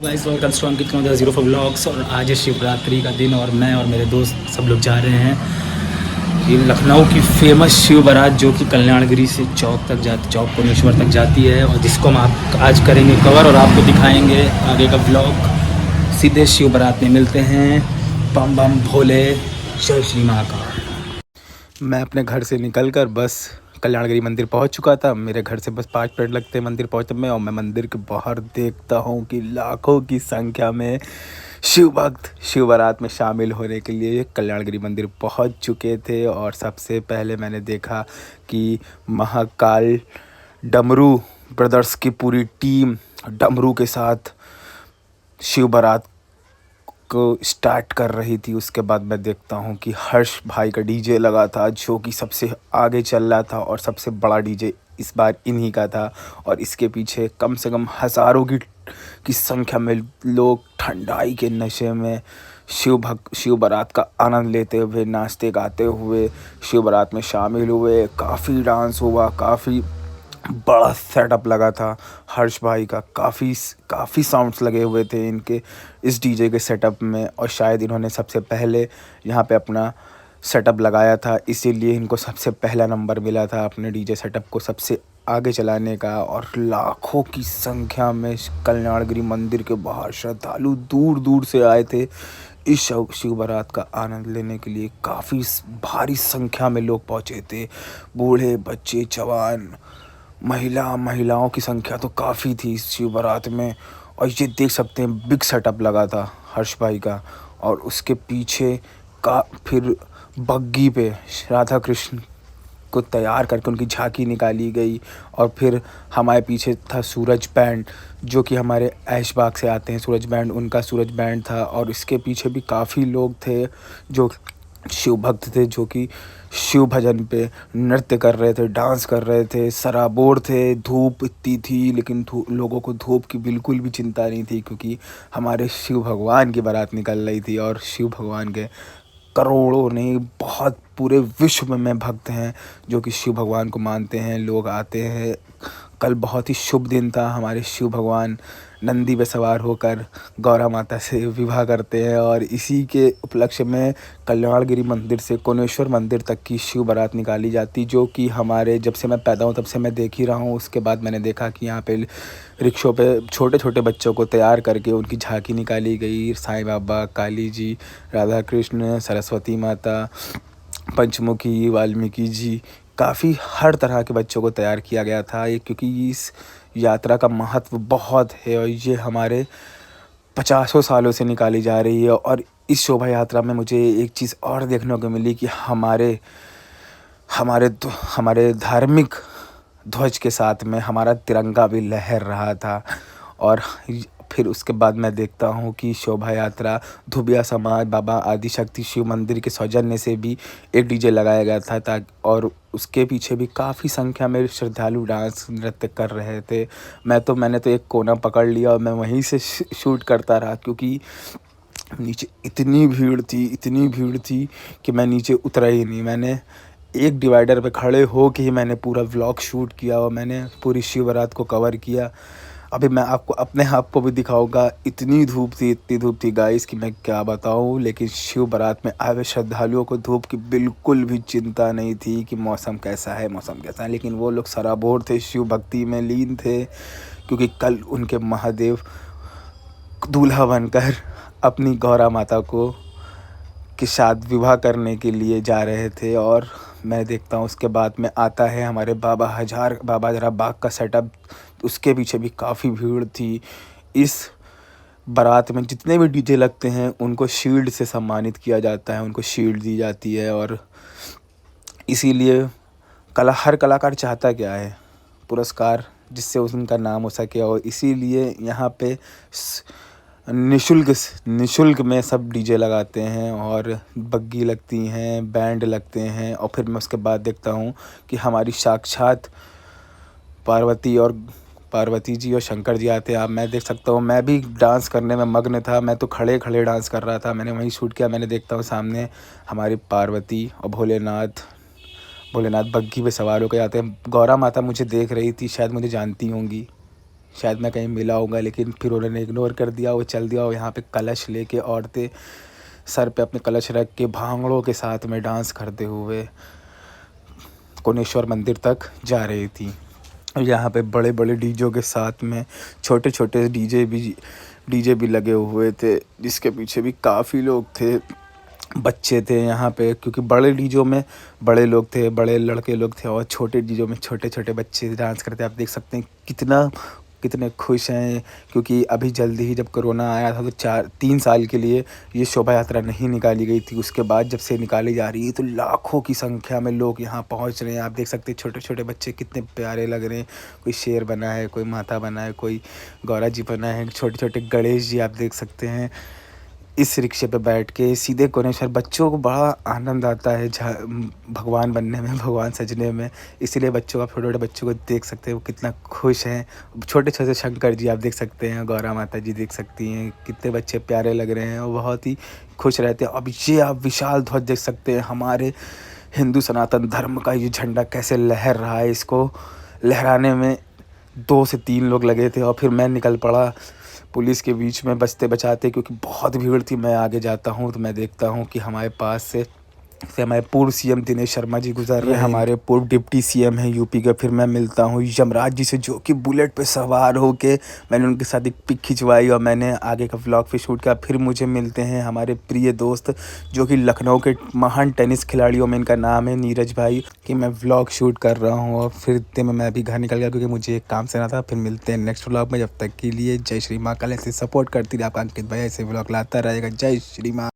Guys welcome to Ankit Kumar 04 vlogs. और आज है शिवरात्रि का दिन और मैं और मेरे दोस्त सब लोग जा रहे हैं ये लखनऊ की फेमस शिव बारात जो कि कल्याणगिरी से चौक कोनेश्वर तक जाती है और जिसको हम आप आज करेंगे कवर और आपको दिखाएंगे आगे का व्लॉग। सीधे शिव बारात में मिलते हैं। बम बम भोले, जय श्री महाकाल। मैं अपने घर से निकलकर बस कल्याणगिरी मंदिर पहुंच चुका था। मेरे घर से बस 5 मिनट लगते हैं मंदिर पहुंचने में और मैं मंदिर के बाहर देखता हूं कि लाखों की संख्या में शिव भक्त शिव बारात में शामिल होने के लिए कल्याणगिरी मंदिर पहुंच चुके थे। और सबसे पहले मैंने देखा कि महाकाल डमरू ब्रदर्स की पूरी टीम डमरू के साथ शिव बारात को स्टार्ट कर रही थी। उसके बाद मैं देखता हूँ कि हर्ष भाई का डीजे लगा था जो कि सबसे आगे चल रहा था और सबसे बड़ा डीजे इस बार इन्हीं का था। और इसके पीछे कम से कम हज़ारों की संख्या में लोग ठंडाई के नशे में शिव बारात का आनंद लेते हुए नाचते गाते हुए शिव बारात में शामिल हुए। काफ़ी डांस हुआ, काफ़ी बड़ा सेटअप लगा था हर्ष भाई का। काफ़ी साउंड्स लगे हुए थे इनके इस डीजे के सेटअप में और शायद इन्होंने सबसे पहले यहाँ पे अपना सेटअप लगाया था, इसीलिए इनको सबसे पहला नंबर मिला था अपने डीजे सेटअप को सबसे आगे चलाने का। और लाखों की संख्या में कल्याणगिरी मंदिर के बाहर श्रद्धालु दूर दूर से आए थे इस शिव बारात का आनंद लेने के लिए। काफ़ी भारी संख्या में लोग पहुँचे थे, बूढ़े बच्चे जवान महिलाओं की संख्या तो काफ़ी थी इस शिव बारात में। और ये देख सकते हैं बिग सेटअप लगा था हर्ष भाई का। और उसके पीछे का फिर बग्गी पे राधा कृष्ण को तैयार करके उनकी झांकी निकाली गई। और फिर हमारे पीछे था सूरज बैंड जो कि हमारे ऐशबाग से आते हैं। सूरज बैंड उनका सूरज बैंड था। और इसके पीछे भी काफ़ी लोग थे जो शिव भक्त थे जो कि शिव भजन पे नृत्य कर रहे थे, डांस कर रहे थे, सराबोर थे। धूप इतनी थी लेकिन लोगों को धूप की बिल्कुल भी चिंता नहीं थी क्योंकि हमारे शिव भगवान की बारात निकल रही थी। और शिव भगवान के करोड़ों नहीं बहुत पूरे विश्व में भक्त हैं जो कि शिव भगवान को मानते हैं, लोग आते हैं। कल बहुत ही शुभ दिन था। हमारे शिव भगवान नंदी पे सवार होकर गौरा माता से विवाह करते हैं और इसी के उपलक्ष्य में कल्याणगिरी मंदिर से कोनेश्वर मंदिर तक की शिव बारात निकाली जाती जो कि हमारे जब से मैं पैदा हूँ तब से मैं देख ही रहा हूँ। उसके बाद मैंने देखा कि यहाँ पे रिक्शों पे छोटे छोटे बच्चों को तैयार करके उनकी झांकी निकाली गई। साईं बाबा, काली जी, राधा कृष्ण, सरस्वती माता, पंचमुखी, वाल्मीकि जी, काफ़ी हर तरह के बच्चों को तैयार किया गया था ये क्योंकि इस यात्रा का महत्व बहुत है और ये हमारे 50 सालों से निकाली जा रही है। और इस शोभा यात्रा में मुझे एक चीज़ और देखने को मिली कि हमारे हमारे हमारे धार्मिक ध्वज के साथ में हमारा तिरंगा भी लहर रहा था। और फिर उसके बाद मैं देखता हूँ कि शोभा यात्रा धुबिया समाज बाबा आदिशक्ति शिव मंदिर के सौजन्य से भी एक डीजे लगाया गया था ताकि और उसके पीछे भी काफ़ी संख्या में श्रद्धालु डांस नृत्य कर रहे थे। मैंने तो एक कोना पकड़ लिया और मैं वहीं से शूट करता रहा क्योंकि नीचे इतनी भीड़ थी कि मैं नीचे उतरा ही नहीं। मैंने एक डिवाइडर पे खड़े हो के ही मैंने पूरा व्लॉग शूट किया और मैंने पूरी शिव बारात को कवर किया। अभी मैं आपको अपने आप को भी दिखाऊंगा। इतनी धूप थी गाइस कि मैं क्या बताऊं। लेकिन शिव बारात में आए हुए श्रद्धालुओं को धूप की बिल्कुल भी चिंता नहीं थी कि मौसम कैसा है। लेकिन वो लोग सराबोर थे, शिव भक्ति में लीन थे क्योंकि कल उनके महादेव दूल्हा बनकर अपनी गौरा माता के साथ विवाह करने के लिए जा रहे थे। और मैं देखता हूँ उसके बाद में आता है हमारे बाबा हज़ारा बाग का सेटअप। उसके पीछे भी काफ़ी भीड़ थी। इस बारात में जितने भी डीजे लगते हैं उनको शील्ड से सम्मानित किया जाता है, उनको शील्ड दी जाती है। और इसीलिए हर कलाकार चाहता क्या है, पुरस्कार जिससे उनका नाम हो सके। और इसीलिए यहाँ पे निःशुल्क में सब डीजे लगाते हैं और बग्गी लगती हैं, बैंड लगते हैं। और फिर मैं उसके बाद देखता हूँ कि हमारी साक्षात पार्वती जी और शंकर जी आते हैं। अब मैं देख सकता हूँ मैं भी डांस करने में मग्न था। मैं तो खड़े खड़े डांस कर रहा था, मैंने वहीं शूट किया। मैंने देखता हूँ सामने हमारी पार्वती और भोलेनाथ बग्गी पे सवार होकर आते हैं। गौरा माता मुझे देख रही थी, शायद मुझे जानती होंगी। शायद मैं कहीं मिला होऊंगा, लेकिन फिर उन्होंने इग्नोर कर दिया, वो चल दिया। और यहाँ पे कलश लेके औरतें सर पे अपने कलश रख के भांगड़ों के साथ में डांस करते हुए कोनेश्वर मंदिर तक जा रही थी। यहाँ पे बड़े बड़े डीजे के साथ में छोटे छोटे डीजे भी लगे हुए थे, जिसके पीछे भी काफ़ी लोग थे, बच्चे थे यहाँ पे। क्योंकि बड़े डीजों में बड़े लोग थे, बड़े लड़के लोग थे, और छोटे डीजों में छोटे छोटे बच्चे डांस करते। आप देख सकते हैं कितने खुश हैं। क्योंकि अभी जल्दी ही जब कोरोना आया था तो 3 साल के लिए ये शोभा यात्रा नहीं निकाली गई थी। उसके बाद जब से निकाली जा रही है तो लाखों की संख्या में लोग यहाँ पहुँच रहे हैं। आप देख सकते हैं छोटे छोटे बच्चे कितने प्यारे लग रहे हैं। कोई शेर बना है, कोई माता बना है, कोई गौरा जी बना है, छोटे छोटे गणेश जी आप देख सकते हैं। इस रिक्शे पे बैठ के सीधे कोनेश्वर। बच्चों को बड़ा आनंद आता है भगवान बनने में, भगवान सजने में। इसीलिए बच्चों का, छोटे छोटे बच्चों को देख सकते हैं वो कितना खुश हैं। छोटे छोटे शंकर जी आप देख सकते हैं, गौरा माता जी देख सकती हैं, कितने बच्चे प्यारे लग रहे हैं और बहुत ही खुश रहते हैं। अब ये आप विशाल ध्वज देख सकते हैं, हमारे हिंदू सनातन धर्म का ये झंडा कैसे लहर रहा है। इसको लहराने में 2 से 3 लोग लगे थे और फिर मैं निकल पड़ा पुलिस के बीच में बचते बचाते, क्योंकि बहुत भीड़ थी। मैं आगे जाता हूँ तो मैं देखता हूँ कि हमारे पास से हमारे पूर्व सीएम दिनेश शर्मा जी गुजर रहे हैं, हमारे पूर्व डिप्टी सीएम हैं यूपी के। फिर मैं मिलता हूँ यमराज जी से, जो कि बुलेट पे सवार होके, मैंने उनके साथ एक पिक खिंचवाई और मैंने आगे का व्लॉग भी शूट किया। फिर मुझे मिलते हैं हमारे प्रिय दोस्त, जो कि लखनऊ के महान टेनिस खिलाड़ियों में इनका नाम है, नीरज भाई, कि मैं व्लॉग शूट कर रहा हूँ। और फिर इतने में मैं अभी घर निकल गया क्योंकि मुझे एक काम से ना था। फिर मिलते हैं नेक्स्ट व्लॉग में। जब तक के लिए जय श्री माँ। कल ऐसे सपोर्ट करती रही आपका अंकित भाई, ऐसे व्लॉग लाता रहेगा। जय श्री माँ।